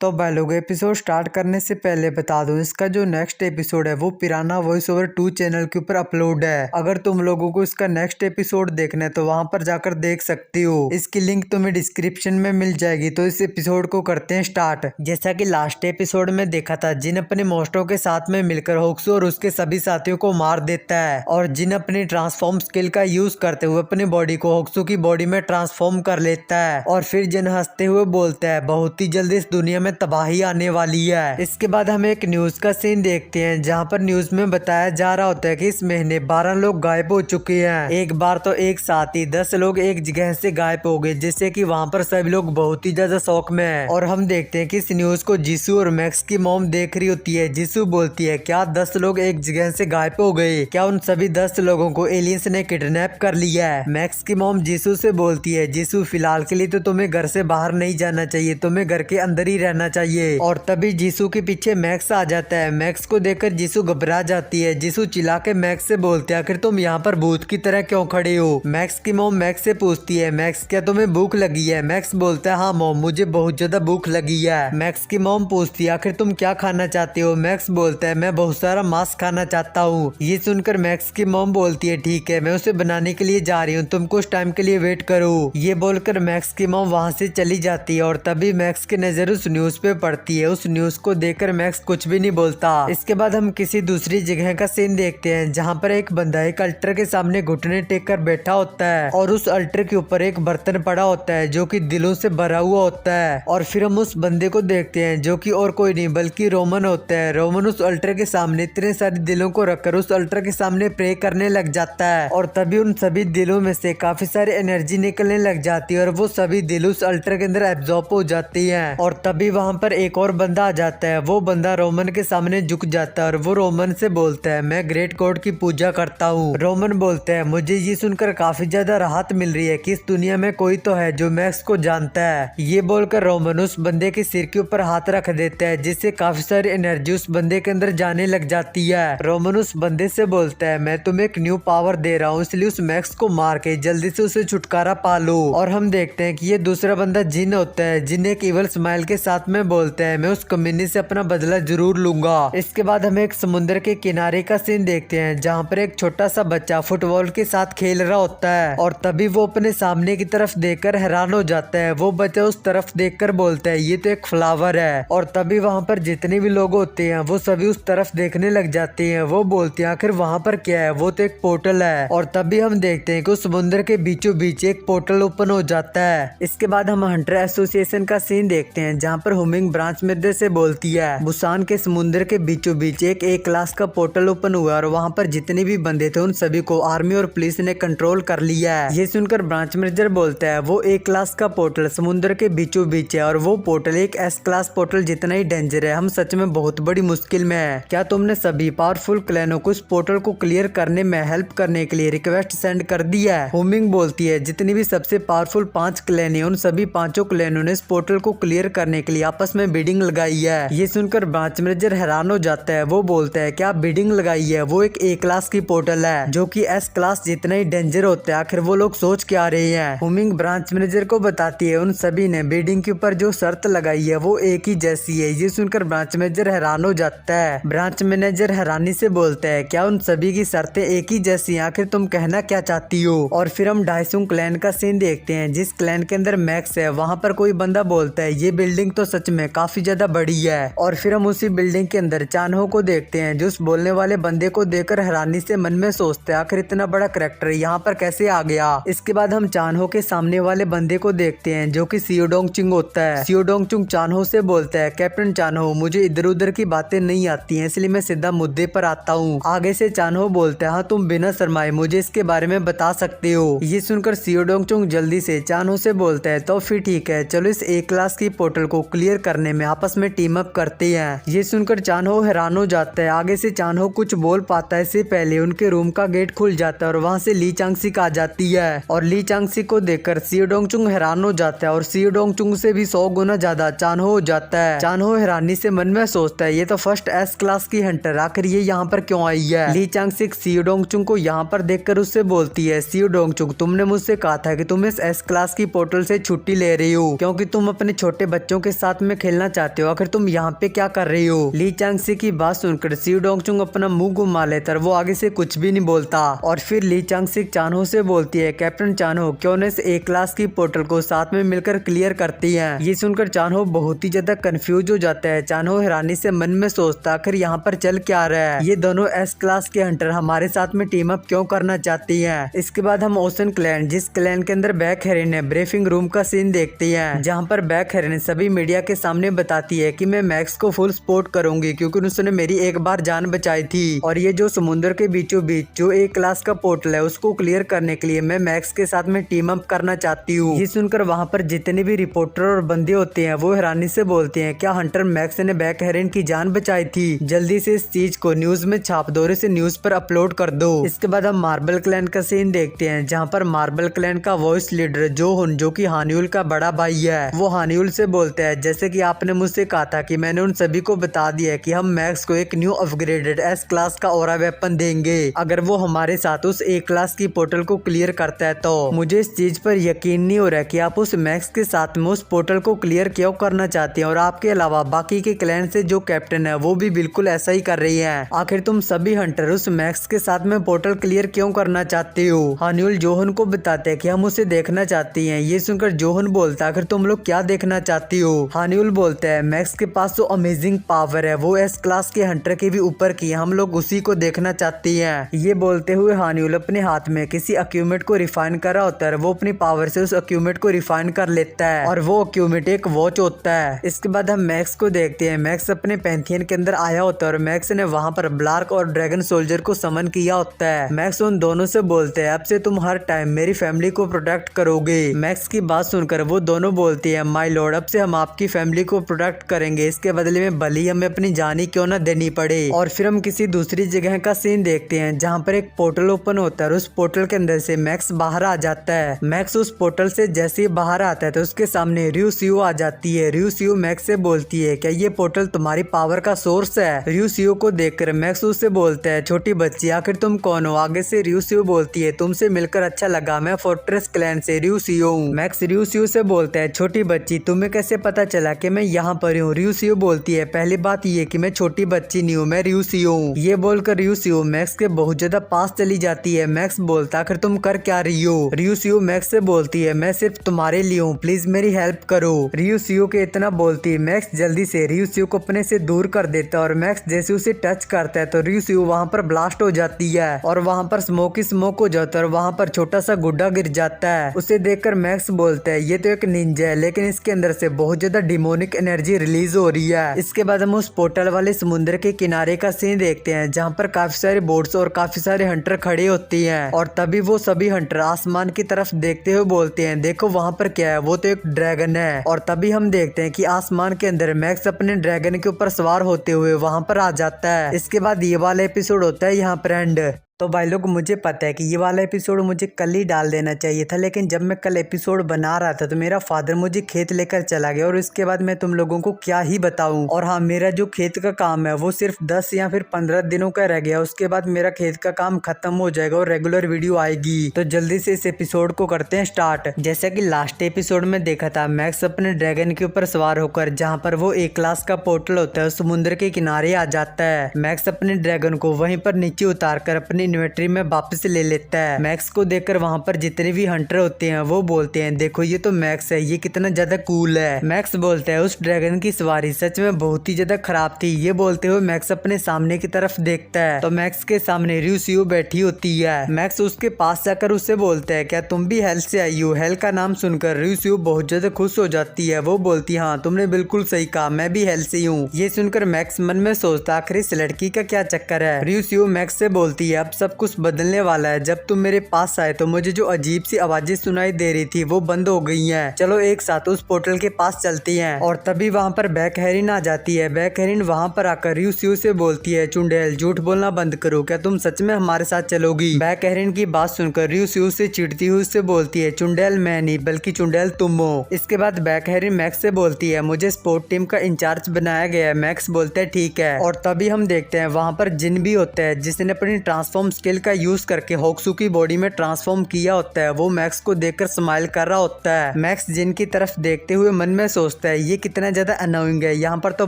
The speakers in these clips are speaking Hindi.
तो भाई लोग एपिसोड स्टार्ट करने से पहले बता दूं, इसका जो नेक्स्ट एपिसोड है वो पिराना वॉइस ओवर 2 चैनल के ऊपर अपलोड है। अगर तुम लोगों को इसका नेक्स्ट एपिसोड देखना है तो वहां पर जाकर देख सकती हो। इसकी लिंक तुम्हें डिस्क्रिप्शन में मिल जाएगी। तो इस एपिसोड को करते हैं स्टार्ट। जैसा कि लास्ट एपिसोड में देखा था, जिन अपने मोस्टो के साथ में मिलकर होक्सू और उसके सभी साथियों को मार देता है और जिन अपनी ट्रांसफॉर्म स्किल का यूज करते हुए अपनी बॉडी को होक्सू की बॉडी में ट्रांसफॉर्म कर लेता है और फिर जिन हंसते हुए बोलता है बहुत ही जल्दी इस दुनिया में तबाही आने वाली है। इसके बाद हम एक न्यूज का सीन देखते हैं जहां पर न्यूज में बताया जा रहा होता है कि इस महीने 12 लोग गायब हो चुके हैं। एक बार तो एक साथ ही 10 लोग एक जगह से गायब हो गए, जिससे कि वहां पर सभी लोग बहुत ही ज्यादा शौक में हैं। और हम देखते हैं कि इस न्यूज को जीसू और मैक्स की मॉम देख रही होती है। जीसू बोलती है, क्या 10 लोग एक जगह से गायब हो गए? क्या उन सभी 10 लोगों को एलियंस ने किडनैप कर लिया है? मैक्स की मॉम जीसू से बोलती है, जीसू फिलहाल के लिए तो तुम्हें घर से बाहर नहीं जाना चाहिए, तुम्हें घर के अंदर ही रहना चाहिए। और तभी जीसू के पीछे मैक्स आ जाता है। मैक्स को देखकर जीसू घबरा जाती है। जीसू चिल्ला के मैक्स से बोलते हैं, आखिर तुम यहाँ पर भूत की तरह क्यों खड़े हो? मैक्स की मॉम मैक्स से पूछती है, मैक्स क्या तुम्हें भूख लगी है? मैक्स बोलता है, हाँ मॉम, मुझे बहुत ज्यादा भूख लगी है। मैक्स की मॉम पूछती है, आखिर तुम क्या खाना चाहते हो? मैक्स बोलता है, मैं बहुत सारा मांस खाना चाहता हूँ। ये सुनकर मैक्स की मॉम बोलती है, ठीक है, मैं उसे बनाने के लिए जा रही हूँ, तुम कुछ टाइम के लिए वेट करो। ये बोलकर मैक्स की मॉम वहाँ से चली जाती है और तभी मैक्स की नजर उस न्यूज पे पड़ती है। उस न्यूज को देखकर मैक्स कुछ भी नहीं बोलता। इसके बाद हम किसी दूसरी जगह का सीन देखते हैं जहाँ पर एक बंदा एक अल्टर के सामने घुटने टेक कर बैठा होता है और उस अल्टर के ऊपर एक बर्तन पड़ा होता है जो कि दिलों से भरा हुआ होता है। और फिर हम उस बंदे को देखते हैं जो कि और कोई नहीं बल्कि रोमन होता है। रोमन उस अल्टर के सामने इतने सारे दिलों को रखकर उस अल्टर के सामने प्रे करने लग जाता है और तभी उन सभी दिलों में से काफी सारी एनर्जी निकलने लग जाती है और वो सभी दिल उस अल्टर के अंदर एब्जॉर्ब हो जाती है। और तभी वहाँ पर एक और बंदा आ जाता है। वो बंदा रोमन के सामने झुक जाता है और वो रोमन से बोलता है, मैं ग्रेट गॉड की पूजा करता हूँ। रोमन बोलता है, मुझे ये सुनकर काफी ज्यादा राहत मिल रही है कि इस दुनिया में कोई तो है जो मैक्स को जानता है। ये बोलकर रोमन उस बंदे के सिर के ऊपर हाथ रख देता है जिससे काफी सारी एनर्जी उस बंदे के अंदर जाने लग जाती है। रोमन उस बंदे से बोलता है, मैं तुम्हें एक न्यू पावर दे रहा हूँ, इसलिए उस मैक्स को मार के जल्दी से उसे छुटकारा पा लो। और हम देखते हैं कि ये दूसरा बंदा जिन होता है। जिन एक इवल स्माइल के साथ में बोलता है, मैं उस कमीने से अपना बदला जरूर लूंगा। इसके बाद हम एक समुद्र के किनारे का सीन देखते हैं जहाँ पर एक छोटा सा बच्चा फुटबॉल के साथ खेल रहा होता है और तभी वो अपने सामने की तरफ देखकर हैरान हो जाता है। वो बच्चा उस तरफ देखकर बोलता है, ये तो एक फ्लावर है। और तभी वहाँ पर जितने भी लोग होते हैं वो सभी उस तरफ देखने लग जाते हैं। वो बोलते हैं, आखिर वहाँ पर क्या है? वो तो एक पोर्टल है। और तभी हम देखते हैं कि उस समुद्र के बीचों बीच एक पोर्टल ओपन हो जाता है। इसके बाद हम हंटर एसोसिएशन का सीन देखते हैं जहाँ पर हुमिंग ब्रांच मिर्दे से बोलती है, बुसान के समुद्र के बीचों बीच एक ए क्लास का पोर्टल ओपन हुआ और वहाँ पर जितने भी बंदे थे उन सभी को आर्मी और पुलिस ने कंट्रोल कर लिया है। ये सुनकर ब्रांच मैनेजर बोलता है, वो ए क्लास का पोर्टल समुद्र के बीचों बीच है और वो पोर्टल एक एस क्लास पोर्टल जितना ही डेंजर है। हम सच में बहुत बड़ी मुश्किल में है। क्या तुमने सभी पावरफुल क्लैनों को इस पोर्टल को क्लियर करने में हेल्प करने के लिए रिक्वेस्ट सेंड कर दिया है? हुमिंग बोलती है, जितनी भी सबसे पावरफुल 5 क्लैन है उन सभी 5 क्लैनों ने इस पोर्टल को क्लियर करने के लिए आपस में बिडिंग लगाई है। ये सुनकर ब्रांच मैनेजर हैरान हो जाता है। वो बोलता है, क्या बिडिंग लगाई है? वो एक ए क्लास की पोर्टल है जो कि एस क्लास जितना ही डेंजर होता है। आखिर वो लोग सोच क्या रहे हैं? हुमिंग ब्रांच मैनेजर को बताती है, उन सभी ने बिडिंग के ऊपर जो शर्त लगाई है वो एक ही जैसी है। ये सुनकर ब्रांच मैनेजर हैरान हो जाता है। ब्रांच मैनेजर हैरानी से बोलता है, क्या उन सभी की शर्तें एक ही जैसी हैं? आखिर तुम कहना क्या चाहती हो? और फिर हम डाइसुंग क्लैन का सीन देखते हैं। जिस क्लैन के अंदर मैक्स है वहाँ पर कोई बंदा बोलता है, ये बिल्डिंग तो सच में काफी ज्यादा बड़ी है। और फिर हम उसी बिल्डिंग के अंदर चानहो को देखते हैं जो उस बोलने वाले बंदे को देखकर हैरानी से मन में सोचते हैं, आखिर इतना बड़ा कैरेक्टर यहाँ पर कैसे आ गया? इसके बाद हम चानहो के सामने वाले बंदे को देखते हैं जो कि सियोडोंग चुंग होता है। सियोडोंग चुंग चानहो से बोलता है, कैप्टन चानहो, मुझे इधर उधर की बातें नहीं आती हैं, इसलिए मैं सीधा मुद्दे पर आता हूँ। आगे से चानहो बोलता है, हाँ तुम बिना शर्माए मुझे इसके बारे में बता सकते हो। ये सुनकर सियोडोंग चुंग जल्दी से चानहो से बोलता है, तो फिर ठीक है, चलो इस ए क्लास की पोर्टल को क्लियर करने में आपस में टीम अप करते हैं। ये सुनकर चानहो हैरान हो जाता है। आगे से चानहो कुछ बोल पाता है इससे पहले उनके रूम का गेट खुल जाता है और वहाँ से ली चांगसिक आ जाती है। और ली चांगसिक को देखकर सियोडोंग चुंग हैरान हो जाता है और सियोडोंग चुंग से भी 100 गुना ज्यादा चानहो हो जाता है। चानहो हैरानी से मन में सोचता है, ये तो फर्स्ट एस क्लास की हंटर, आखिर ये यहाँ पर क्यों आई है? ली चांगसिक सियोडोंग चुंग को यहाँ पर देखकर उससे बोलती है, सियोडोंग चुंग, तुमने मुझसे कहा था कि तुम इस एस क्लास की पोर्टल से छुट्टी ले रही हो क्योंकि तुम अपने छोटे बच्चों के साथ साथ में खेलना चाहते हो, आखिर तुम यहाँ पे क्या कर रही हो। ली चांगसी की बात सुनकर सी डोंगचुंग अपना मुंह घुमा लेता है, वो आगे से कुछ भी नहीं बोलता। और फिर ली चांगसी चानहो से बोलती है, कैप्टन चानहो क्यों न इस ए क्लास की पोर्टल को साथ में मिलकर क्लियर करती है। ये सुनकर चानहो बहुत ही ज्यादा कंफ्यूज हो जाता है। चानहो हैरानी से मन में सोचता आखिर यहाँ पर चल क्या रहा है, ये दोनों एस क्लास के हंटर हमारे साथ में टीम अप क्यों करना चाहती है। इसके बाद हम ओशन क्लैन, जिस क्लैन के अंदर बैक हेरिन है, ब्रीफिंग रूम का सीन देखते हैं, जहाँ पर बैक हेरिन सभी मीडिया के सामने बताती है कि मैं मैक्स को फुल सपोर्ट करूंगी क्योंकि उसने मेरी एक बार जान बचाई थी, और ये जो समुद्र के बीचों बीच जो ए क्लास का पोर्टल है उसको क्लियर करने के लिए मैं मैक्स के साथ में टीम अप करना चाहती हूँ। ये सुनकर वहाँ पर जितने भी रिपोर्टर और बंदे होते हैं वो हैरानी से बोलते हैं, क्या हंटर मैक्स ने बैक हेरिन की जान बचाई थी, जल्दी से इस चीज को न्यूज में छाप दो और इसे न्यूज पर अपलोड कर दो। इसके बाद हम मार्बल क्लैन का सीन देखते हैं, जहाँ पर मार्बल क्लैन का वॉइस लीडर जोहुन, जो कि हानियुल का बड़ा भाई है, वो हानियुल से बोलता है, जैसे कि आपने मुझसे कहा था कि मैंने उन सभी को बता दिया है कि हम मैक्स को एक न्यू अपग्रेडेड एस क्लास का ऑरा वेपन देंगे अगर वो हमारे साथ उस ए क्लास की पोर्टल को क्लियर करता है। तो मुझे इस चीज पर यकीन नहीं हो रहा कि आप उस मैक्स के साथ में उस पोर्टल को क्लियर क्यों करना चाहते हैं, और आपके अलावा बाकी के क्लैन से जो कैप्टन है वो भी बिल्कुल ऐसा ही कर रही है। आखिर तुम सभी हंटर उस मैक्स के साथ में पोर्टल क्लियर क्यों करना चाहते हो। हानियुल जोहन को बताते हैं कि हम उसे देखना चाहती हैं। ये सुनकर जोहन बोलता है, आखिर तुम लोग क्या देखना चाहती हो। हानियुल बोलता है, मैक्स के पास जो अमेजिंग पावर है वो एस क्लास के हंटर के भी ऊपर की, हम लोग उसी को देखना चाहती हैं। ये बोलते हुए हानियुल अपने हाथ में किसी अक्यूमेट को रिफाइन कर रहा होता है, वो अपनी पावर से उस अक्यूमेट को रिफाइन कर लेता है और वो अक्यूमेट एक वॉच होता है। इसके बाद हम मैक्स को देखते हैं, मैक्स अपने पैंथियन के अंदर आया होता है और मैक्स ने वहाँ पर ब्लार्क और ड्रैगन सोल्जर को समन किया होता है। मैक्स उन दोनों से बोलते हैं, अब से तुम हर टाइम मेरी फैमिली को प्रोटेक्ट करोगे। मैक्स की बात सुनकर वो दोनों बोलती है, माय लॉर्ड अब से हम आपकी फैमिली को प्रोटेक्ट करेंगे, इसके बदले में भले ही हमें अपनी जान ही क्यों ना देनी पड़े। और फिर हम किसी दूसरी जगह का सीन देखते हैं, जहाँ पर एक पोर्टल ओपन होता है और उस पोर्टल के अंदर से मैक्स बाहर आ जाता है। मैक्स उस पोर्टल से जैसे ही बाहर आता है तो उसके सामने रियू सियो आ जाती है। रियू सियो मैक्स से बोलती है, क्या ये पोर्टल तुम्हारी पावर का सोर्स है। रियू सियो को देखकर मैक्स उससे बोलता है, छोटी बच्ची आखिर तुम कौन हो। आगे से रियू सियो बोलती है, तुमसे मिलकर अच्छा लगा, मैं फोर्ट्रेस क्लैन से रियू सियो हूँ। मैक्स रियू सियो से बोलता है, छोटी बच्ची तुम्हें कैसे पता चला कि मैं यहाँ पर हूँ। रियू सियो बोलती है, पहली बात ये कि मैं छोटी बच्ची नहीं हूँ, मैं रियू सियो हूँ। ये बोलकर रियू सियो मैक्स के बहुत ज्यादा पास चली जाती है। मैक्स बोलता, आखिर तुम कर क्या रही हो। रियू सियो मैक्स से बोलती है, मैं सिर्फ तुम्हारे लिए हूँ, प्लीज मेरी हेल्प करो। रियू सियो के इतना बोलती है, मैक्स जल्दी से रियू सियो को अपने से दूर कर देता है और मैक्स जैसे उसे टच करता है तो रियू सियो वहाँ पर ब्लास्ट हो जाती है और वहाँ पर स्मोक ही स्मोक हो जाता है और वहाँ पर छोटा सा गुड्डा गिर जाता है। उसे देखकर मैक्स बोलता है, ये तो एक निंजा है लेकिन इसके अंदर से बहुत ज्यादा डिमोनिक एनर्जी रिलीज हो रही है। इसके बाद हम उस पोर्टल वाले समुद्र के किनारे का सीन देखते हैं, जहाँ पर काफी सारे बोट्स और काफी सारे हंटर खड़े होती हैं और तभी वो सभी हंटर आसमान की तरफ देखते हुए बोलते हैं, देखो वहाँ पर क्या है, वो तो एक ड्रैगन है। और तभी हम देखते हैं कि आसमान के अंदर मैक्स अपने ड्रैगन के ऊपर सवार होते हुए वहाँ पर आ जाता है। इसके बाद ये वाला एपिसोड होता है यहाँ पर एंड। तो भाई लोग मुझे पता है कि ये वाला एपिसोड मुझे कल ही डाल देना चाहिए था, लेकिन जब मैं कल एपिसोड बना रहा था तो मेरा फादर मुझे खेत लेकर चला गया और इसके बाद मैं तुम लोगों को क्या ही बताऊं। और हाँ, मेरा जो खेत का काम है वो सिर्फ 10 या फिर 15 दिनों का रह गया, उसके बाद मेरा खेत का काम खत्म हो जाएगा और रेगुलर वीडियो आएगी। तो जल्दी से इस एपिसोड को करते हैं स्टार्ट। जैसा कि लास्ट एपिसोड में देखा था, मैक्स अपने ड्रैगन के ऊपर सवार होकर जहाँ पर वो ए क्लास का पोर्टल होता है समुद्र के किनारे आ जाता है। मैक्स अपने ड्रैगन को वहीं पर नीचे उतार कर अपनी इन्वेंट्री में वापस ले लेता है। मैक्स को देखकर वहाँ पर जितने भी हंटर होते हैं वो बोलते हैं, देखो ये तो मैक्स है, ये कितना ज्यादा कूल है। मैक्स बोलता है, उस ड्रैगन की सवारी सच में बहुत ही ज्यादा खराब थी। ये बोलते हुए मैक्स अपने सामने की तरफ देखता है तो मैक्स के सामने रियू सियो बैठी होती है। मैक्स उसके पास जाकर उससे बोलता है, क्या तुम भी हेल से आई हो। हेल का नाम सुनकर रियू सियो बहुत ज्यादा खुश हो जाती है। वो बोलती है, हाँ तुमने बिल्कुल सही कहा, मैं भी हेल से हूँ। ये सुनकर मैक्स मन में सोचता, आखिर इस लड़की का क्या चक्कर है। रियू सियो मैक्स से बोलती है, अब सब कुछ बदलने वाला है। जब तुम मेरे पास आए तो मुझे जो अजीब सी आवाजें सुनाई दे रही थी वो बंद हो गई हैं। चलो एक साथ उस पोर्टल के पास चलती हैं। और तभी वहाँ पर बैक हेरिन आ जाती है। बैक हेरिन वहाँ पर आकर रियू सियो से बोलती है, चुड़ैल झूठ बोलना बंद करो, क्या तुम सच में हमारे साथ चलोगी। बैक हेरिन की बात सुनकर रियू सियो से चिढ़ती हुई उससे बोलती है, चुड़ैल मैं नहीं बल्कि चुड़ैल तुम हो। इसके बाद बैक हेरिन मैक्स से बोलती है, मुझे स्पोर्ट टीम का इंचार्ज बनाया गया है। मैक्स बोलते है ठीक है। और तभी हम देखते हैं वहाँ पर जिन भी होता है जिसने अपनी ट्रांसफॉर्म ट्रांसफॉर्म स्किल का यूज करके होक्सू की बॉडी में ट्रांसफॉर्म किया होता है वो मैक्स को देखकर स्माइल कर रहा होता है। मैक्स जिन की तरफ देखते हुए मन में सोचता है ये कितना ज्यादा अनोइंग है, यहाँ पर तो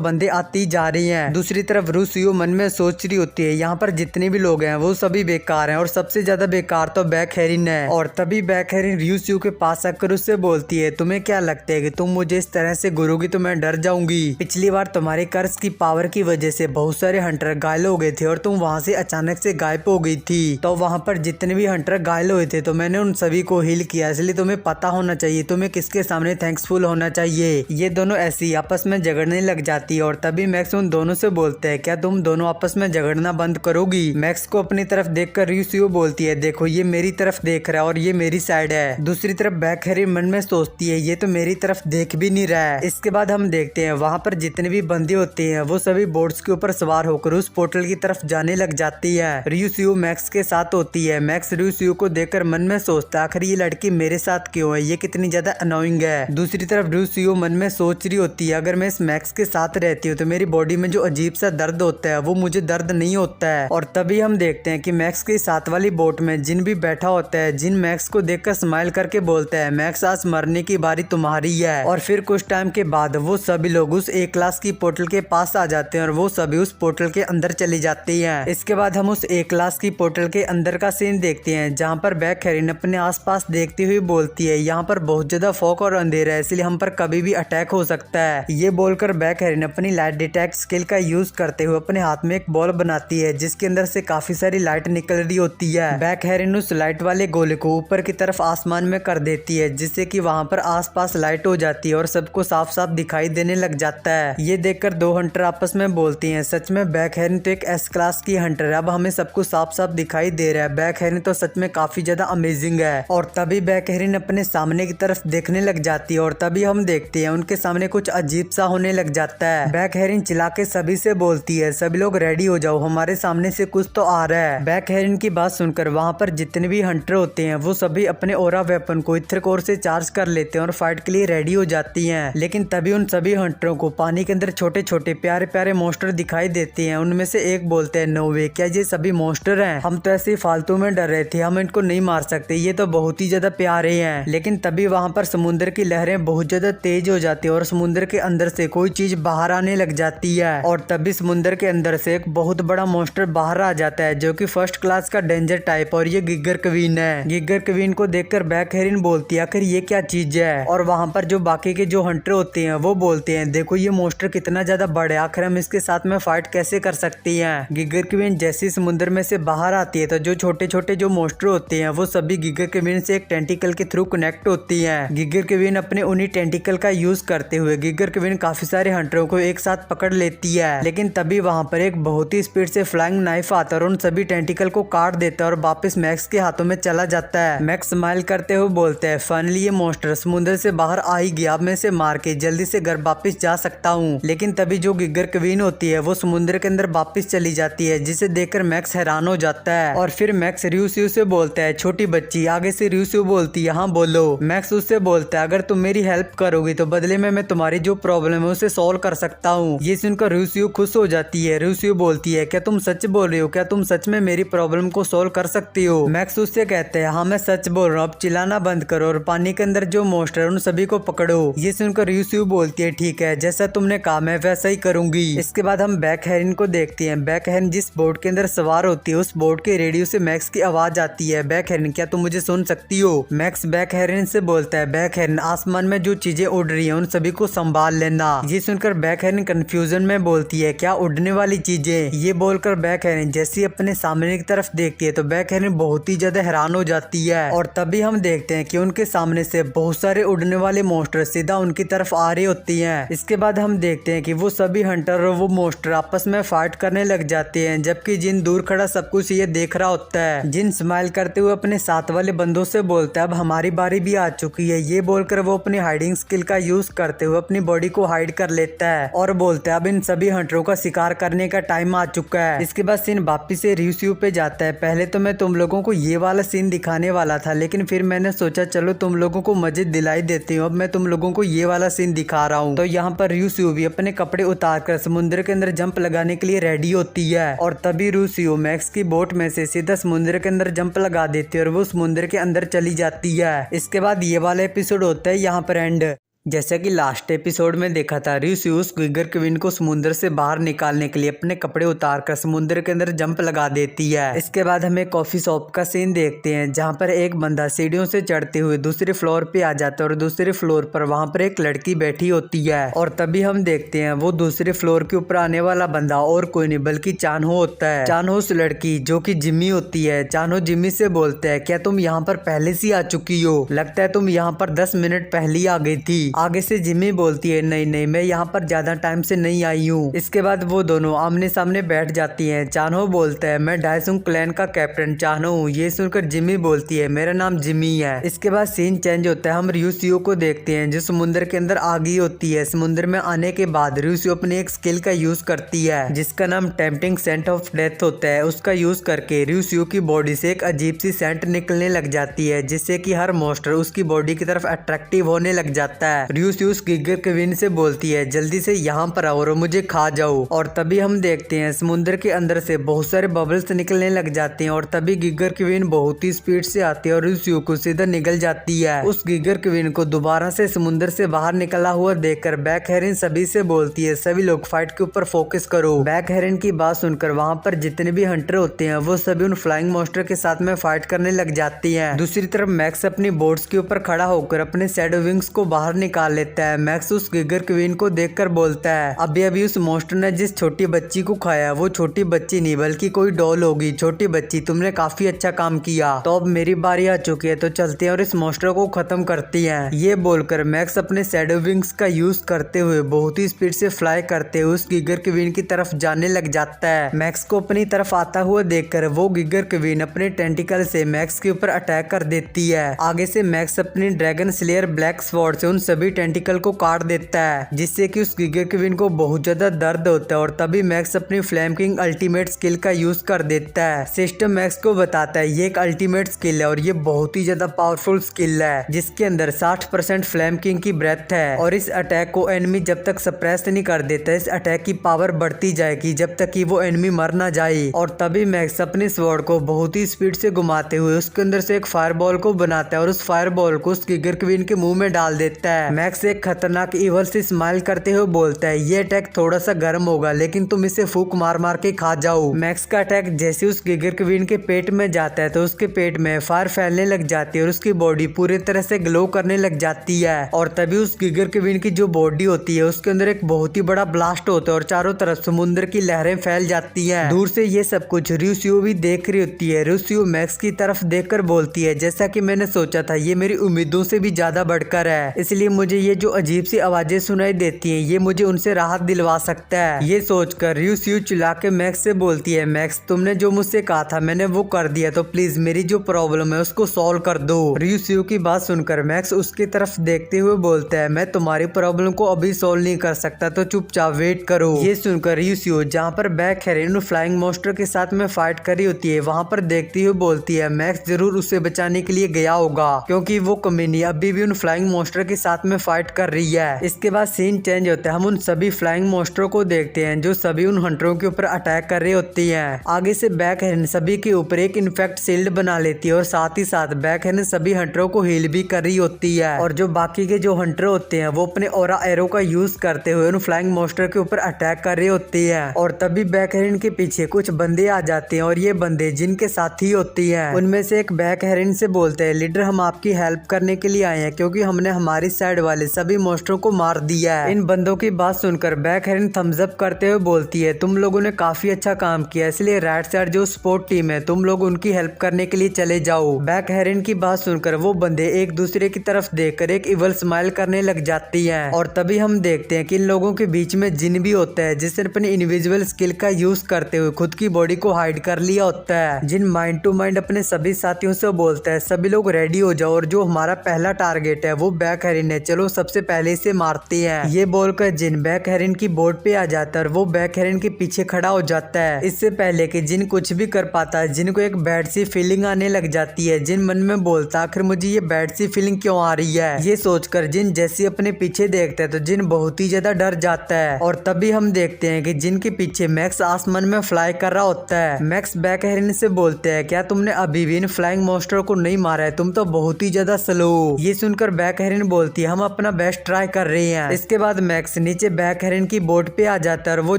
बंदे आती जा रही हैं। दूसरी तरफ रूसियो मन में सोच रही होती है यहाँ पर जितने भी लोग हैं वो सभी बेकार हैं और सबसे ज्यादा बेकार तो बैक हेरिन है। और तभी बैक हेरिन रूसियो के पास आकर उससे बोलती है तुम्हें क्या लगता है कि तुम मुझे इस तरह से घूरोगी तो मैं डर जाऊंगी। पिछली बार तुम्हारे कर्ज की पावर की वजह से बहुत सारे हंटर घायल हो गए थे और तुम वहाँ से अचानक से गायब हो गई थी, तो वहाँ पर जितने भी हंटर घायल हुए थे तो मैंने उन सभी को हील किया, इसलिए तुम्हें पता होना चाहिए तुम्हें किसके सामने थैंक्सफुल होना चाहिए। ये दोनों ऐसे ही आपस में झगड़ने लग जाती है और तभी मैक्स उन दोनों से बोलते हैं क्या तुम दोनों आपस में झगड़ना बंद करोगी। मैक्स को अपनी तरफ देखकर रूसियो बोलती है देखो ये मेरी तरफ देख रहा है और ये मेरी साइड है। दूसरी तरफ बैक हेरिन मन में सोचती है ये तो मेरी तरफ देख भी नहीं रहा है। इसके बाद हम देखते हैं वहाँ पर जितने भी बंदे होते हैं वो सभी बोट्स के ऊपर सवार होकर उस पोर्टल की तरफ जाने लग जाती है। रूसियो मैक्स के साथ होती है। मैक्स रूसियो को देखकर मन में सोचता है आखिर ये लड़की मेरे साथ क्यों है, ये कितनी ज्यादा अनोइंग है। दूसरी तरफ रूसियो मन में सोच रही होती है अगर मैं इस मैक्स के साथ रहती हूँ तो मेरी बॉडी में जो अजीब सा दर्द होता है वो मुझे दर्द नहीं होता है। और तभी हम देखते हैं कि मैक्स के साथ वाली बोट में जिन भी बैठा होता है। जिन मैक्स को देखकर स्माइल करके बोलता है मैक्स आज मरने की बारी तुम्हारी है। और फिर कुछ टाइम के बाद वो सभी लोग उस ए क्लास की पोर्टल के पास आ जाते हैं और वो सभी उस पोर्टल के अंदर चली जाती हैं। इसके बाद हम उस ए क्लास की पोर्टल के अंदर का सीन देखते हैं जहाँ पर बैक हेरिन अपने आसपास देखती हुई बोलती है यहाँ पर बहुत ज्यादा फॉग और अंधेरा है इसलिए हम पर कभी भी अटैक हो सकता है। ये बोलकर बैक हेरिन अपनी लाइट डिटेक्ट स्किल का यूज करते हुए अपने हाथ में एक बॉल बनाती है जिसके अंदर से काफी सारी लाइट निकल रही होती है। बैक हेरिन उस लाइट वाले गोले को ऊपर की तरफ आसमान में कर देती है जिससे कि वहाँ पर आसपास लाइट हो जाती है और सबको साफ साफ दिखाई देने लग जाता है। ये देखकर दो हंटर आपस में बोलती हैं सच में बैक हेरिन तो एक एस क्लास की हंटर है, अब हमें सब कुछ साफ साफ दिखाई दे रहा है। बैक हेरिन तो सच में काफी ज्यादा अमेजिंग है। और तभी बैक हेरिन अपने सामने की तरफ देखने लग जाती है और तभी हम देखते हैं उनके सामने कुछ अजीब सा होने लग जाता है। बैक हेरिन चिल्ला के सभी से बोलती है सभी लोग रेडी हो जाओ हमारे सामने से कुछ तो आ रहा है। बैक हेरिन की बात सुनकर वहाँ पर जितने भी हंटर होते हैं वो सभी अपने ओरा वेपन को इथर कोर से चार्ज कर लेते हैं और फाइट के लिए रेडी हो जाती हैं। लेकिन तभी उन सभी हंटरों को पानी के अंदर छोटे छोटे प्यारे प्यारे मॉन्स्टर दिखाई देते हैं। उनमें से एक बोलते हैं नो वे, क्या ये सभी मॉन्स्टर हैं? हम तो ऐसे ही फालतू में डर रहे थे, हम इनको नहीं मार सकते, ये तो बहुत ही ज्यादा प्यारे हैं। लेकिन तभी वहाँ पर समुद्र की लहरें बहुत ज्यादा तेज हो जाती है और समुद्र के अंदर से कोई चीज बाहर आने लग जाती है। और तभी समुद्र के अंदर से एक बहुत बड़ा मॉन्स्टर बाहर आ जाता है जो कि फर्स्ट क्लास का डेंजर टाइप और ये गिगर क्वीन है। गिगर क्वीन को देखकर बैक हेरिन बोलती है आखिर ये क्या चीज है। और वहाँ पर जो बाकी के जो हंटर होते हैं वो बोलते हैं देखो ये मॉन्स्टर कितना ज्यादा बड़ा है, आखिर हम इसके साथ में फाइट कैसे कर सकती हैं। गिगर क्वीन जैसे समुद्र में से बाहर आती है तो जो छोटे छोटे जो मॉन्स्टर होते हैं वो सभी गिगर क्वीन से एक टेंटिकल के थ्रू कनेक्ट होती हैं। गिगर क्वीन अपने उन्हीं टेंटिकल का यूज करते हुए गिगर क्वीन काफी सारे हंटरों को एक साथ पकड़ लेती है। लेकिन तभी वहाँ पर एक बहुत ही स्पीड से फ्लाइंग नाइफ आता है और उन सभी टेंटिकल को काट देता है और वापस मैक्स के हाथों में चला जाता है। मैक्स स्माइल करते हुए बोलते हैं फाइनली ये मॉन्स्टर समुद्र से बाहर आ ही गया, अब मैं इसे मार के जल्दी से घर वापस जा सकता हूँ। लेकिन तभी जो गिगर क्वीन होती है वो समुद्र के अंदर वापस चली जाती है जिसे देखकर मैक्स हैरान हो जाता है। और फिर मैक्स रूसियो से बोलता है छोटी बच्ची, आगे से रूसियो बोलती है हाँ बोलो। मैक्स उससे बोलता है अगर तुम मेरी हेल्प करोगी तो बदले में मैं तुम्हारी जो प्रॉब्लम है उसे सॉल्व कर सकता हूँ। ये सुनकर रूसियो खुश हो जाती है। रूसियो बोलती है क्या तुम सच बोल रही हो, क्या तुम सच में मेरी प्रॉब्लम को सॉल्व कर सकती हो? मैक्स उससे कहते हैं हाँ मैं सच बोल रहा हूँ, अब चिल्लाना बंद करो और पानी के अंदर जो मॉन्स्टर उन सभी को पकड़ो। ये सुनकर रूसियो बोलती है ठीक है जैसा तुमने कहा मैं वैसा ही करूंगी। इसके बाद हम बैक हेरिन को देखते हैं। बैक हेरिन जिस बोट के अंदर सवार होती है उस बोट के रेडियो से मैक्स की आवाज आती है बैक हेरिन क्या तुम मुझे सुन सकती हो? मैक्स बैक हेरिन से बोलता है बैक हेरिन आसमान में जो चीजें उड़ रही है उन सभी को संभाल लेना। ये सुनकर बैक हेरिन कंफ्यूजन में बोलती है क्या उड़ने वाली चीजें? ये बोलकर बैक हेरिन जैसे अपने सामने की तरफ देखती है तो बैक हेरिन बहुत ही ज्यादा हैरान हो जाती है। और तभी हम देखते हैं कि उनके सामने से बहुत सारे उड़ने वाले मॉन्स्टर सीधा उनकी तरफ आ रही होती हैं। इसके बाद हम देखते हैं कि वो सभी हंटर और वो मॉन्स्टर आपस में फाइट करने लग जाते हैं जबकि जिन दूर खड़ा सब कुछ ये देख रहा होता है। जिन स्माइल करते हुए अपने साथ वाले बंदों से बोलता है अब हमारी बारी भी आ चुकी है। ये बोलकर वो अपनी हाइडिंग स्किल का यूज करते हुए अपनी बॉडी को हाइड कर लेता है और बोलता है अब इन सभी हंटरों का शिकार करने का टाइम आ चुका है। इसके बाद सीन वापिस से रूसियो पे जाता है। पहले तो मैं तुम लोगों को ये वाला सीन दिखाने वाला था लेकिन फिर मैंने सोचा चलो तुम लोगों को मजे दिलाई देती हूँ, अब मैं तुम लोगों को ये वाला सीन दिखा रहा हूँ। तो यहाँ पर रूसियो भी अपने कपड़े उतार कर समुद्र के अंदर जंप लगाने के लिए रेडी होती है और तभी रूसियो मैक्स की बोट में से सीधा समुद्र के अंदर जंप लगा देती है और वो समुद्र के अंदर चली जाती है। इसके बाद ये वाला एपिसोड होता है यहाँ पर एंड। जैसा कि लास्ट एपिसोड में देखा था, र्यूसियुस गिगर क्वीन को समुद्र से बाहर निकालने के लिए अपने कपड़े उतारकर समुद्र के अंदर जंप लगा देती है। इसके बाद हमें कॉफी शॉप का सीन देखते हैं जहां पर एक बंदा सीढ़ियों से चढ़ते हुए दूसरे फ्लोर पे आ जाता है और दूसरे फ्लोर पर वहां पर एक लड़की बैठी होती है और तभी हम देखते हैं वो दूसरे फ्लोर के ऊपर आने वाला बंदा और कोई नहीं बल्कि चानहो होता है। चानहो उस लड़की जो कि जिम्मी होती है, चानहो जिम्मी से बोलते हैं क्या तुम यहाँ पर पहले से आ चुकी हो? लगता है तुम यहाँ पर 10 मिनट पहले ही आ गई थी। आगे से जिम्मी बोलती है नहीं नहीं, मैं यहाँ पर ज्यादा टाइम से नहीं आई हूँ। इसके बाद वो दोनों आमने सामने बैठ जाती हैं। चानहो बोलता है मैं डायसुंग क्लैन का कैप्टन चानहो हूँ। ये सुनकर जिम्मी बोलती है मेरा नाम जिम्मी है। इसके बाद सीन चेंज होता है, हम र्यूसियो को देखते हैं जो समुद्र के अंदर आ गई होती है। समुद्र में आने के बाद र्यूसियो अपनी एक स्किल का यूज करती है जिसका नाम टेम्पटिंग सेंट ऑफ डेथ होता है। उसका यूज करके र्यूसियो की बॉडी से एक अजीब सी सेंट निकलने लग जाती है जिससे कि हर मॉन्स्टर उसकी बॉडी की तरफ अट्रैक्टिव होने लग जाता है। र्यूसियुस गिगर क्वीन से बोलती है जल्दी से यहाँ पर आओ और मुझे खा जाओ। और तभी हम देखते हैं समुद्र के अंदर से बहुत सारे बबल्स निकलने लग जाते हैं और तभी गिगर क्वीन बहुत ही स्पीड से आती है और र्यूसियो को सीधा निगल जाती है। उस गिगर क्वीन को दोबारा से समुद्र से बाहर निकला हुआ देखकर बैक हेरिन सभी से बोलती है सभी लोग फाइट के ऊपर फोकस करो। बैक हेरिन की बात सुनकर वहाँ पर जितने भी हंटर होते हैं वो सभी उन फ्लाइंग मॉन्स्टर के साथ में फाइट करने लग जाती है। दूसरी तरफ मैक्स अपनी बोट्स के ऊपर खड़ा होकर अपने शैडो विंग्स को बाहर निकाल लेता है। मैक्स उस गिगर क्वीन को देखकर बोलता है अभी अभी उस मॉन्स्टर ने जिस छोटी बच्ची को खाया वो छोटी बच्ची नहीं बल्कि कोई डॉल होगी। छोटी बच्ची तुमने काफी अच्छा काम किया, तो अब मेरी बारी आ चुकी है, तो चलते हैं और इस मॉन्स्टर को खत्म करती हैं। ये बोलकर मैक्स अपने शैडो विंग्स का यूज करते हुए बहुत ही स्पीड से फ्लाई करते हुए उस गिगर क्वीन की तरफ जाने लग जाता है। मैक्स को अपनी तरफ आता हुआ देखकर वो गिगर क्वीन अपने टेंटिकल से मैक्स के ऊपर अटैक कर देती है। आगे से मैक्स अपनी ड्रैगन स्लेयर ब्लैक स्वॉर्ड से उन सभी टेंटिकल को काट देता है जिससे कि उस गिगर क्वीन को बहुत ज्यादा दर्द होता है और तभी मैक्स अपनी फ्लेम किंग अल्टीमेट स्किल का यूज कर देता है। सिस्टम मैक्स को बताता है ये एक अल्टीमेट स्किल है और ये बहुत ही ज्यादा पावरफुल स्किल है जिसके अंदर 60% फ्लेम किंग की ब्रेथ है और इस अटैक को एनिमी जब तक सप्रेस नहीं कर देता इस अटैक की पावर बढ़ती जाएगी जब तक कि वो एनिमी मर ना जाए। और तभी मैक्स अपने स्वॉर्ड को बहुत ही स्पीड से घुमाते हुए उसके अंदर से एक फायरबॉल को बनाता है और उस फायरबॉल को उस गिगर क्वीन के मुंह में डाल देता है। मैक्स एक खतरनाक इवल से स्माइल करते हुए बोलता है ये अटैक थोड़ा सा गर्म होगा लेकिन तुम इसे फूक मार मार के खा जाओ। मैक्स का अटैक जैसे उस गिगर क्वीन के पेट में जाता है तो उसके पेट में फायर फैलने लग जाती है और उसकी बॉडी पूरी तरह से ग्लो करने लग जाती है। और तभी उस गिगर क्वीन की जो बॉडी होती है उसके अंदर एक बहुत ही बड़ा ब्लास्ट होता है और चारों तरफ समुद्र की लहरें फैल जाती है। दूर से ये सब कुछ र्यूसियो भी देख रही होती है। र्यूसियो मैक्स की तरफ देखकर बोलती है जैसा कि मैंने सोचा था ये मेरी उम्मीदों से भी ज्यादा बढ़कर है, इसलिए मुझे ये जो अजीब सी आवाजें सुनाई देती हैं ये मुझे उनसे राहत दिलवा सकता है। ये सोचकर र्यूसियो चिल्ला के मैक्स से बोलती है मैक्स तुमने जो मुझसे कहा था मैंने वो कर दिया, तो प्लीज मेरी जो प्रॉब्लम है उसको सॉल्व कर दो। र्यूसियो की बात सुनकर मैक्स उसकी तरफ देखते हुए बोलता है मैं तुम्हारी प्रॉब्लम को अभी सॉल्व नहीं कर सकता, तो चुपचाप वेट करो। ये सुनकर र्यूसियो जहाँ पर बैक हेरिन फ्लाइंग मॉन्स्टर के साथ में फाइट करी होती है वहाँ पर देखती हुए बोलती है मैक्स जरूर उसे बचाने के लिए गया होगा क्योंकि वो कमीनी अभी भी उन फ्लाइंग मॉन्स्टर के साथ में फाइट कर रही है। इसके बाद सीन चेंज होता है, हम उन सभी फ्लाइंग मॉन्स्टरों को देखते हैं जो सभी उन हंटरों के ऊपर अटैक कर रही होती हैं। आगे से बैक हेरिन सभी के ऊपर एक इन्फेक्ट शील्ड बना लेती है और साथ ही साथ बैक हेरिन सभी हंटरों को हील भी कर रही होती है। और जो बाकी के जो हंटर होते हैं वो अपने ऑरा एरो का यूज करते हुए उन फ्लाइंग मॉन्स्टर के ऊपर अटैक कर रही होती है। और तभी बैक हेरिन के पीछे कुछ बंदे आ जाते हैं और ये बंदे जिनके साथी होती है उनमें से एक बैक हेरिन से बोलते हैं लीडर हम आपकी हेल्प करने के लिए आए हैं क्योंकि हमने हमारी साइड वाले सभी मॉन्स्टरों को मार दिया है। इन बंदों की बात सुनकर बैक हेरिन थम्स अप करते हुए बोलती है तुम लोगों ने काफी अच्छा काम किया, इसलिए राइट साइड जो स्पोर्ट टीम है तुम लोग उनकी हेल्प करने के लिए चले जाओ। बैक हेरिन की बात सुनकर वो बंदे एक दूसरे की तरफ देखकर एक इवल स्माइल करने लग जाती है। और तभी हम देखते हैं कि इन लोगों के बीच में जिन भी होता है जिसने अपनी इनविजिबल स्किल का यूज करते हुए खुद की बॉडी को हाइड कर लिया होता है। जिन माइंड टू माइंड अपने सभी साथियों से बोलता है सभी लोग रेडी हो जाओ और जो हमारा पहला टारगेट है वो बैक हेरिन है, चलो सबसे पहले इसे मारते हैं। ये बोलकर जिन बैक हेरन की बोट पे आ जाता है और वो बैक हेरन के पीछे खड़ा हो जाता है। इससे पहले कि जिन कुछ भी कर पाता है, जिन को एक बैड सी फीलिंग आने लग जाती है। जिन मन में बोलता आखिर मुझे ये बैड सी फीलिंग क्यों आ रही है। ये सोचकर जिन जैसे अपने पीछे देखता है तो जिन बहुत ही ज्यादा डर जाता है। और तभी हम देखते हैं कि जिन के पीछे मैक्स आसमान में फ्लाई कर रहा होता है। मैक्स बैक हेरन से बोलते हैं क्या तुमने अभी भी इन फ्लाइंग मॉन्स्टर को नहीं मारा है, तुम तो बहुत ही ज्यादा स्लो। ये सुनकर बैक हेरन बोलती है हम अपना बेस्ट ट्राई कर रहे हैं। इसके बाद मैक्स नीचे बैक हेरन की बोट पे आ जाता है और वो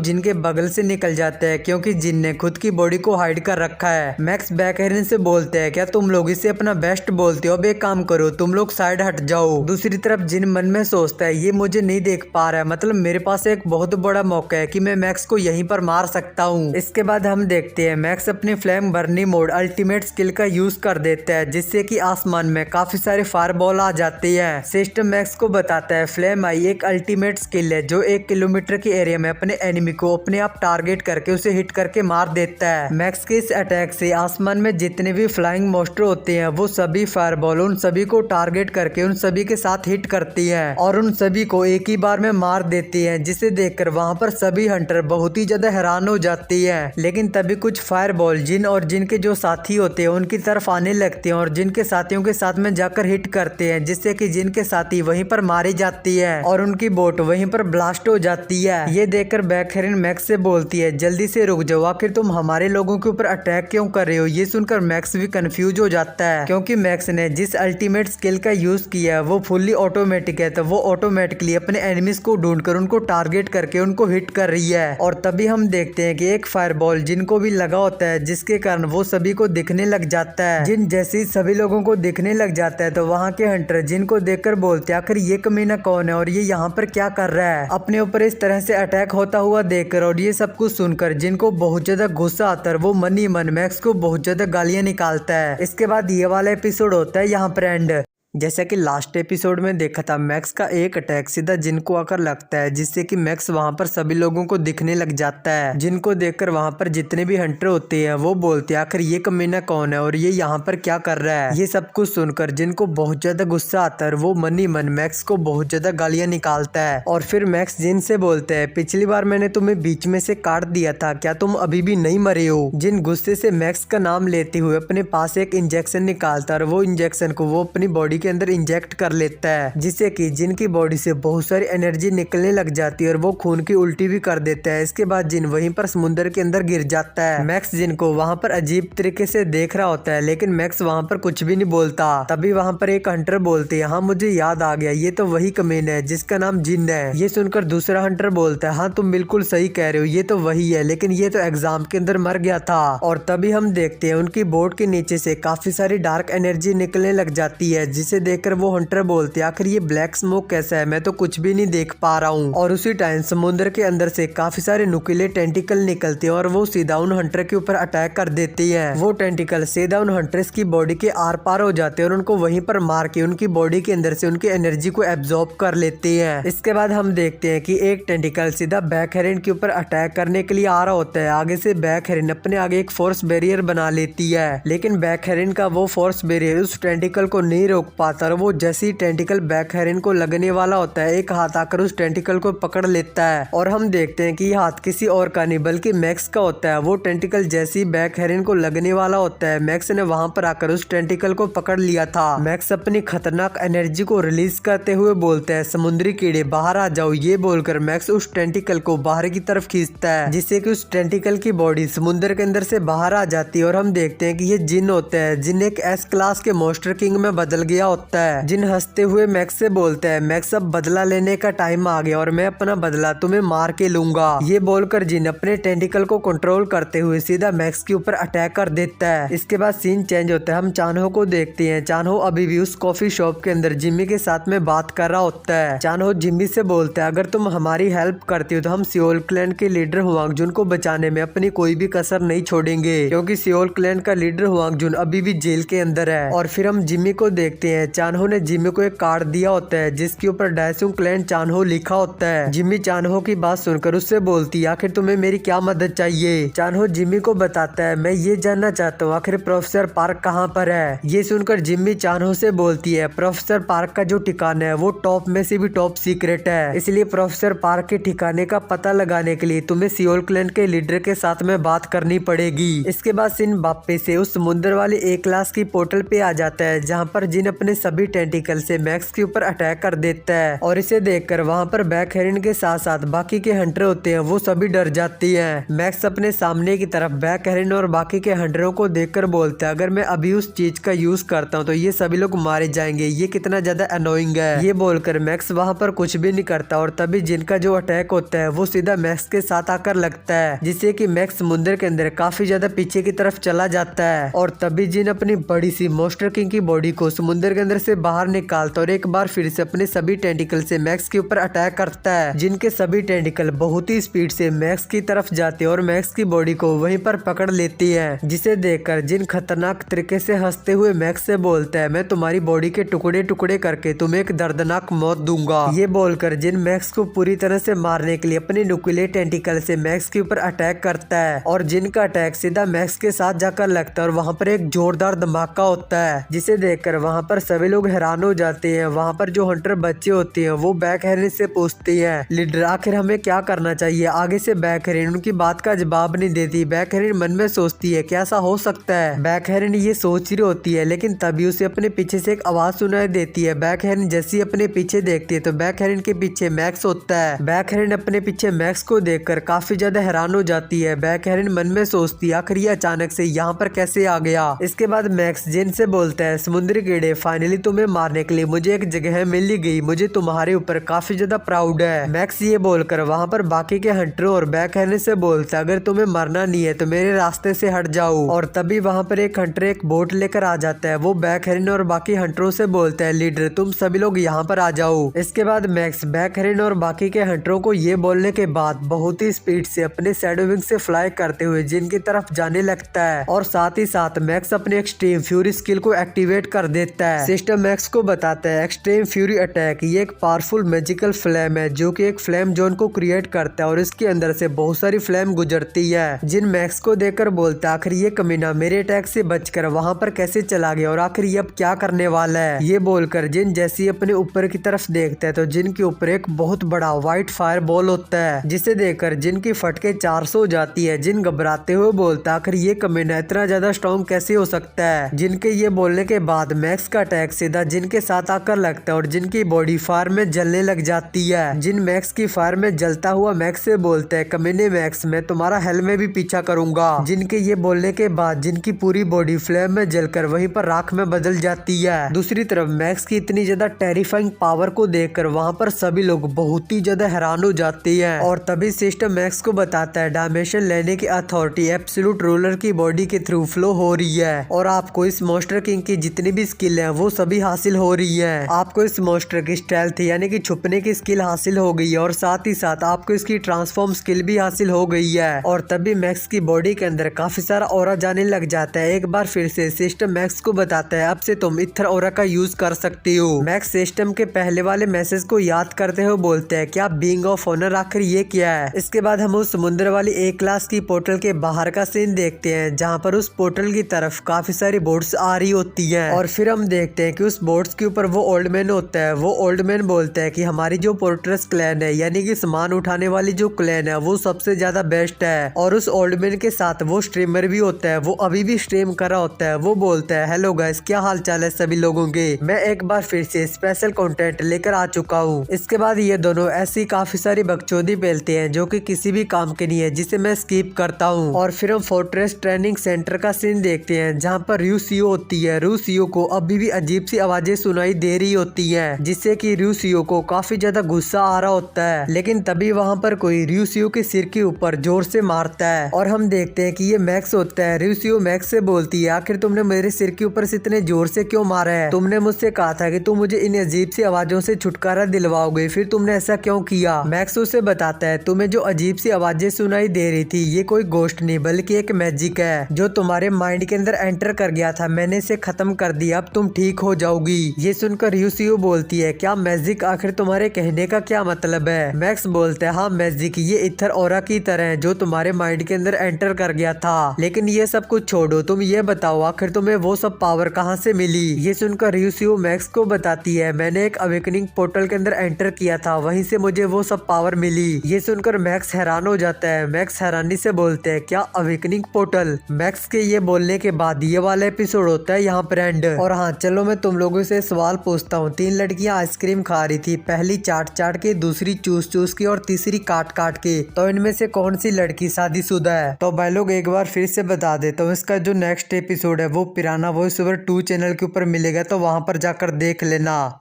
जिन के बगल से निकल जाता है क्योंकि जिन ने खुद की बॉडी को हाइड कर रखा है। मैक्स बैक हेरन से बोलते हैं क्या तुम लोग इसे अपना बेस्ट बोलते हो, अब एक काम करो तुम लोग साइड हट जाओ। दूसरी तरफ जिन मन में सोचता है ये मुझे नहीं देख पा रहा है, मतलब मेरे पास एक बहुत बड़ा मौका है कि मैं मैक्स को यहीं पर मार सकता हूँ। इसके बाद हम देखते हैं मैक्स अपनी flame burning mode ultimate skill का यूज कर देता है जिससे कि आसमान में काफी सारे फायरबॉल आ जाते हैं। सिस्टम मैक्स को बताता है फ्लेम आई एक अल्टीमेट स्किल है जो 1 किलोमीटर के एरिया में अपने एनिमी को अपने आप टारगेट करके उसे हिट करके मार देता है। मैक्स के इस अटैक से आसमान में जितने भी फ्लाइंग मॉन्स्टर होते हैं वो सभी फायरबॉल उन सभी को टारगेट करके उन सभी के साथ हिट करती है और उन सभी को एक ही बार में मार देती है, जिसे देखकर वहाँ पर सभी हंटर बहुत ही ज्यादा हैरान हो जाती है। लेकिन तभी कुछ फायरबॉल जिन और जिन के जो साथी होते हैं उनकी तरफ आने लगते हैं और जिन के साथियों के साथ में जाकर हिट करते हैं, जिससे कि जिन के साथी वहीं पर मारी जाती है और उनकी बोट वहीं पर ब्लास्ट हो जाती है। ये देखकर बैक हेरन मैक्स से बोलती है जल्दी से रुक जाओ, आखिर तुम हमारे लोगों के ऊपर अटैक क्यों कर रहे हो। ये सुनकर मैक्स भी कंफ्यूज हो जाता है क्योंकि मैक्स ने जिस अल्टीमेट स्किल का यूज किया है वो फुल्ली ऑटोमेटिक है, तो वो ऑटोमेटिकली अपने एनिमीज को ढूंढकर उनको टारगेट करके उनको हिट कर रही है। और तभी हम देखते हैं कि एक फायरबॉल जिनको भी लगा होता है जिसके कारण वो सभी को दिखने लग जाता है। जिन जैसे ही सभी लोगों को दिखने लग जाता है तो वहाँ के हंटर जिनको देखकर बोलते हैं आखिर ये कमीना कौन है और ये यहाँ पर क्या कर रहा है। अपने ऊपर इस तरह से अटैक होता हुआ देखकर और ये सब कुछ सुनकर जिनको बहुत ज्यादा गुस्सा आता है वो मन ही मन मैक्स को बहुत ज्यादा गालियां निकालता है। इसके बाद ये वाला एपिसोड होता है यहाँ पर एंड। जैसा कि लास्ट एपिसोड में देखा था मैक्स का एक अटैक सीधा जिन को आकर लगता है जिससे कि मैक्स वहां पर सभी लोगों को दिखने लग जाता है। जिनको देखकर वहां पर जितने भी हंटर होते हैं वो बोलते हैं आखिर ये कमीना कौन है और ये यहाँ पर क्या कर रहा है। ये सब कुछ सुनकर जिनको बहुत ज्यादा गुस्सा आता है वो मन ही मन मैक्स को बहुत ज्यादा गालियां निकालता है। और फिर मैक्स जिन से बोलते है पिछली बार मैंने तुम्हें बीच में से काट दिया था, क्या तुम अभी भी नहीं मरे हो। जिन गुस्से से मैक्स का नाम लेते हुए अपने पास एक इंजेक्शन निकालता है और वो इंजेक्शन को वो अपनी बॉडी के अंदर इंजेक्ट कर लेता है जिससे कि जिन की बॉडी से बहुत सारी एनर्जी निकलने लग जाती है और वो खून की उल्टी भी कर देता है। इसके बाद जिन वहीं पर समुद्र के अंदर गिर जाता है। मैक्स जिन को वहाँ पर अजीब तरीके से देख रहा होता है लेकिन मैक्स वहाँ पर कुछ भी नहीं बोलता। तभी वहाँ पर एक हंटर बोलते हैं हाँ मुझे याद आ गया, ये तो वही कमीन है जिसका नाम जिन है। ये सुनकर दूसरा हंटर बोलता है हाँ तुम बिल्कुल सही कह रहे हो, ये तो वही है, लेकिन ये तो एग्जाम के अंदर मर गया था। और तभी हम देखते हैं उनकी बोट के नीचे से काफी सारी डार्क एनर्जी निकलने लग जाती है जिसे देखकर वो हंटर बोलते हैं आखिर ये ब्लैक स्मोक कैसा है, मैं तो कुछ भी नहीं देख पा रहा हूँ। और उसी टाइम समुद्र के अंदर से काफी सारे नुकीले टेंटिकल निकलते हैं और वो सीधा उन हंटर के ऊपर अटैक कर देते हैं। वो टेंटिकल सीधा उन हंटर्स की बॉडी के आर पार हो जाते हैं और उनको वहीं पर मार के उनकी बॉडी के अंदर से उनकी एनर्जी को एब्जॉर्ब कर लेते हैं। इसके बाद हम देखते हैं कि एक टेंटिकल सीधा बैक हेरन के ऊपर अटैक करने के लिए आ रहा होता है। आगे से बैक हेरन अपने आगे एक फोर्स बैरियर बना लेती है लेकिन बैक हेरन का वो फोर्स बैरियर उस टेंटिकल को नहीं रोक पाता और वो जैसे ही टेंटिकल बैक हेरन को लगने वाला होता है एक हाथ आकर उस टेंटिकल को पकड़ लेता है। और हम देखते हैं कि ये हाथ किसी और का नहीं बल्कि मैक्स का होता है। वो टेंटिकल जैसे ही बैक हेरन को लगने वाला होता है मैक्स ने वहां पर आकर उस टेंटिकल को पकड़ लिया था। मैक्स अपनी खतरनाक एनर्जी को रिलीज करते हुए बोलता है समुद्री कीड़े बाहर आ जाओ। ये बोलकर मैक्स उस टेंटिकल को बाहर की तरफ खींचता है जिससे कि उस टेंटिकल की बॉडी समुद्र के अंदर से बाहर आ जाती है। और हम देखते हैं कि ये जिन होता है, जिन एक एस क्लास के मॉन्स्टर किंग में बदल गया होता है। जिन हंसते हुए मैक्स से बोलता है मैक्स अब बदला लेने का टाइम आ गया और मैं अपना बदला तुम्हें मार के लूंगा। ये बोलकर जिन अपने टेंटिकल को कंट्रोल करते हुए सीधा मैक्स के ऊपर अटैक कर देता है। इसके बाद सीन चेंज होता है, हम चानहो को देखते हैं। चानहो अभी भी उस कॉफी शॉप के अंदर जिम्मी के साथ में बात कर रहा होता है। चानहो जिम्मी से बोलता है अगर तुम हमारी हेल्प करती हो तो हम सियोल क्लैन के लीडर हुआंगजुन को बचाने में अपनी कोई भी कसर नहीं छोड़ेंगे क्योंकि सियोल क्लैन का लीडर हुआंगजुन अभी भी जेल के अंदर है। और फिर हम जिम्मी को देखते हैं हैं चानहो ने जिमी को एक कार्ड दिया होता है जिसके ऊपर डायसुंग क्लैन चानहो लिखा होता है। जिमी चानहो की बात सुनकर उससे बोलती है आखिर तुम्हें मेरी क्या मदद चाहिए। चानहो जिमी को बताता है मैं ये जानना चाहता हूँ आखिर प्रोफेसर पार्क कहाँ पर है। ये सुनकर जिमी चानहो से बोलती है प्रोफेसर पार्क का जो ठिकाना है वो टॉप में से भी टॉप सीक्रेट है, इसलिए प्रोफेसर पार्क के ठिकाने का पता लगाने के लिए तुम्हें सियोल क्लैन के लीडर के साथ में बात करनी पड़ेगी। इसके बाद सिन वापस से उस समुद्र वाली ए क्लास की पोर्टल पे आ जाता है जहाँ पर जिन अपने सभी टेंटिकल से मैक्स के ऊपर अटैक कर देता है और इसे देखकर वहाँ पर बैक हेरिन के साथ साथ बाकी के हंटर होते हैं वो सभी डर जाती हैं। मैक्स अपने सामने की तरफ बैक हेरिन और बाकी के हंटरों को देखकर बोलता है अगर मैं अभी उस चीज का यूज करता हूँ तो ये सभी लोग मारे जाएंगे, ये कितना ज्यादा अनोइंग है। ये बोलकर मैक्स वहाँ पर कुछ भी नहीं करता और तभी जिनका जो अटैक होता है वो सीधा मैक्स के साथ आकर लगता है जिससे कि मैक्स समुद्र के अंदर काफी ज्यादा पीछे की तरफ चला जाता है और तभी जिन अपनी बड़ी सी मॉन्स्टर किंग की बॉडी को समुद्र के अंदर से बाहर निकालता और एक बार फिर से अपने सभी टेंटिकल से मैक्स के ऊपर अटैक करता है। जिनके सभी टेंटिकल बहुत ही स्पीड से मैक्स की तरफ जाते हैं और मैक्स की बॉडी को वहीं पर पकड़ लेती है, जिसे देखकर जिन खतरनाक तरीके से हंसते हुए मैक्स से बोलता है मैं तुम्हारी बॉडी के टुकड़े टुकड़े करके तुम्हें एक दर्दनाक मौत दूंगा। ये बोलकर जिन मैक्स को पूरी तरह से मारने के लिए अपने नुकीले टेंटिकल से मैक्स के ऊपर अटैक करता है और जिनका अटैक सीधा मैक्स के साथ जाकर लगता है और वहाँ पर एक जोरदार धमाका होता है, जिसे देखकर वहाँ पर सभी लोग हैरान हो जाते हैं। वहाँ पर जो हंटर बच्चे होते हैं वो बैक हेरिन से पूछती है लीडर आखिर हमें क्या करना चाहिए। आगे से बैक हेरिन उनकी बात का जवाब नहीं देती। बैक हेरिन मन में सोचती है क्या ऐसा हो सकता है। बैक हेरिन ये सोच रही होती है लेकिन तभी उसे अपने पीछे से एक आवाज सुनाई देती है। बैक हेरिन जैसे ही अपने पीछे देखती है तो बैक हेरिन के पीछे मैक्स होता है। बैक हेरिन अपने पीछे मैक्स को देखकर काफी ज्यादा हैरान हो जाती है। बैक हेरिन मन में सोचती है आखिर ये अचानक से यहाँ पर कैसे आ गया। इसके बाद मैक्स जिन से बोलता है समुद्री कीड़े फाइनली तुम्हें मारने के लिए मुझे एक जगह मिल गई, मुझे तुम्हारे ऊपर काफी ज्यादा प्राउड है। मैक्स ये बोलकर वहाँ पर बाकी के हंटरों और बैक हेरिन से बोलता है अगर तुम्हें मरना नहीं है तो मेरे रास्ते से हट जाओ। और तभी वहाँ पर एक हंटर एक बोट लेकर आ जाता है। वो बैक हेरिन और बाकी हंटरों से बोलता है लीडर तुम सभी लोग यहाँ पर आ जाओ। इसके बाद मैक्स बैक हेरिन और बाकी के हंटरों को ये बोलने के बाद बहुत ही स्पीड से अपने शैडो विंग से फ्लाई करते हुए जिन की तरफ जाने लगता है और साथ ही साथ मैक्स अपने एक्सट्रीम फ्यूरी स्किल को एक्टिवेट कर देता है। सिस्टम मैक्स को बताता है एक्सट्रीम फ्यूरी अटैक ये एक पावरफुल मैजिकल फ्लेम है जो कि एक फ्लेम जोन को क्रिएट करता है और इसके अंदर से बहुत सारी फ्लेम गुजरती है। जिन मैक्स को देखकर बोलता है आखिर ये कमीना मेरे अटैक से बचकर वहां पर कैसे चला गया और आखिर ये अब क्या करने वाला है। ये बोलकर जिन जैसे अपने ऊपर की तरफ देखता है तो जिन के ऊपर एक बहुत बड़ा व्हाइट फायर बॉल होता है, जिसे देखकर जिन की फटके 400 हो जाती है। जिन घबराते हुए बोलता आखिर ये कमीना इतना ज्यादा स्ट्रॉन्ग कैसे हो सकता है। जिनके ये बोलने के बाद मैक्स का अटैक सीधा जिनके साथ आकर लगता है और जिनकी बॉडी फायर में जलने लग जाती है। जिन मैक्स की फायर में जलता हुआ मैक्स से बोलता है कमीने मैक्स मैं तुम्हारा हेल में भी पीछा करूंगा। जिनके ये बोलने के बाद जिनकी पूरी बॉडी फ्लेम में जलकर वहीं पर राख में बदल जाती है। दूसरी तरफ मैक्स की इतनी ज्यादा टेरिफाइंग पावर को देखकर वहाँ पर सभी लोग बहुत ही ज्यादा हैरान हो जाते हैं और तभी सिस्टम मैक्स को बताता है डायमेंशन लेने की अथॉरिटी एब्सोल्यूट रूलर की बॉडी के थ्रू फ्लो हो रही है और आपको इस मॉन्स्टर किंग की जितनी भी स्किल है वो सभी हासिल हो रही है। आपको इस मॉन्स्टर की स्टेल्थ यानी कि छुपने की स्किल हासिल हो गई है और साथ ही साथ आपको इसकी ट्रांसफॉर्म स्किल भी हासिल हो गई है। और तभी मैक्स की बॉडी के अंदर काफी सारा ऑरा जाने लग जाता है। एक बार फिर से सिस्टम मैक्स को बताता है अब से तुम इथर ऑरा का यूज कर सकती हो। मैक्स सिस्टम के पहले वाले मैसेज को याद करते हुए बोलते हैं क्या बीइंग ऑफ ऑनर आखिर ये क्या है। इसके बाद हम उस समुद्र वाली ए क्लास की पोर्टल के बाहर का सीन देखते हैं जहाँ पर उस पोर्टल की तरफ काफी सारी बोट्स आ रही होती हैं और फिर हम देखते हैं कि उस बोट्स के ऊपर वो ओल्ड मैन होता है। वो ओल्ड मैन बोलता है कि हमारी जो पोर्टरस क्लैन है यानी कि सामान उठाने वाली जो क्लैन है वो सबसे ज्यादा बेस्ट है। और उस ओल्ड मैन के साथ वो स्ट्रीमर भी होता है, वो अभी भी स्ट्रीम कर रहा होता है। वो बोलता है हेलो गाइस क्या हाल चाल है सभी लोगों के, मैं एक बार फिर से स्पेशल कंटेंट लेकर आ चुका हूँ। इसके बाद ये दोनों ऐसी काफी सारी बकचोदी पेलते हैं जो कि किसी भी काम के नहीं है जिसे मैं स्किप करता हूँ। और फिर हम फोर्ट्रेस ट्रेनिंग सेंटर का सीन देखते हैं जहाँ पर रूसियो होती है। रूसियो को अभी भी अजीब सी आवाजें सुनाई दे रही होती हैं जिससे कि रूसियो को काफी ज्यादा गुस्सा आ रहा होता है। लेकिन तभी वहाँ पर कोई रूसियो के सिर के ऊपर जोर से मारता है और हम देखते हैं कि ये मैक्स होता है। रूसियो मैक्स से बोलती है आखिर तुमने मेरे सिर के ऊपर से इतने जोर से क्यों मारा है, तुमने मुझसे कहा था कि तुम मुझे इन अजीब सी आवाजों से छुटकारा दिलवाओगे, फिर तुमने ऐसा क्यों किया। मैक्स उसे बताता है तुम्हें जो अजीब सी आवाजें सुनाई दे रही थी ये कोई गोस्ट नहीं बल्कि एक मैजिक है जो तुम्हारे माइंड के अंदर एंटर कर गया था, मैंने इसे खत्म कर दिया, अब तुम ठीक ठीक हो जाओगी। ये सुनकर यूसीओ बोलती है, क्या मैजिक? आखिर तुम्हारे कहने का क्या मतलब है? मैक्स बोलते हैं, हाँ मैजिक, ये इथर ऑरा की तरह है जो तुम्हारे माइंड के अंदर एंटर कर गया था। लेकिन ये सब कुछ छोड़ो, तुम ये बताओ आखिर तुम्हें वो सब पावर कहाँ से मिली? ये सुनकर यूसीओ मैक्स को बताती है, मैंने एक अवेकनिंग पोर्टल के अंदर एंटर किया था, वहीं से मुझे वो सब पावर मिली। ये सुनकर मैक्स हैरान हो जाता है। मैक्स हैरानी से बोलते हैं, क्या अवेकनिंग पोर्टल? मैक्स के ये बोलने के बाद ये वाला एपिसोड होता है यहाँ पर एंड। और हाँ चलो मैं तुम लोगों से सवाल पूछता हूँ। 3 लड़कियां आइसक्रीम खा रही थी, पहली चाट चाट के, दूसरी चूस चूस के और तीसरी काट काट के। तो इनमें से कौन सी लड़की शादीशुदा है? तो भाई लोग एक बार फिर से बता देता हूँ, इसका जो नेक्स्ट एपिसोड है वो पिराना वॉइस ओवर 2 चैनल के ऊपर मिलेगा, तो वहां पर जाकर देख लेना।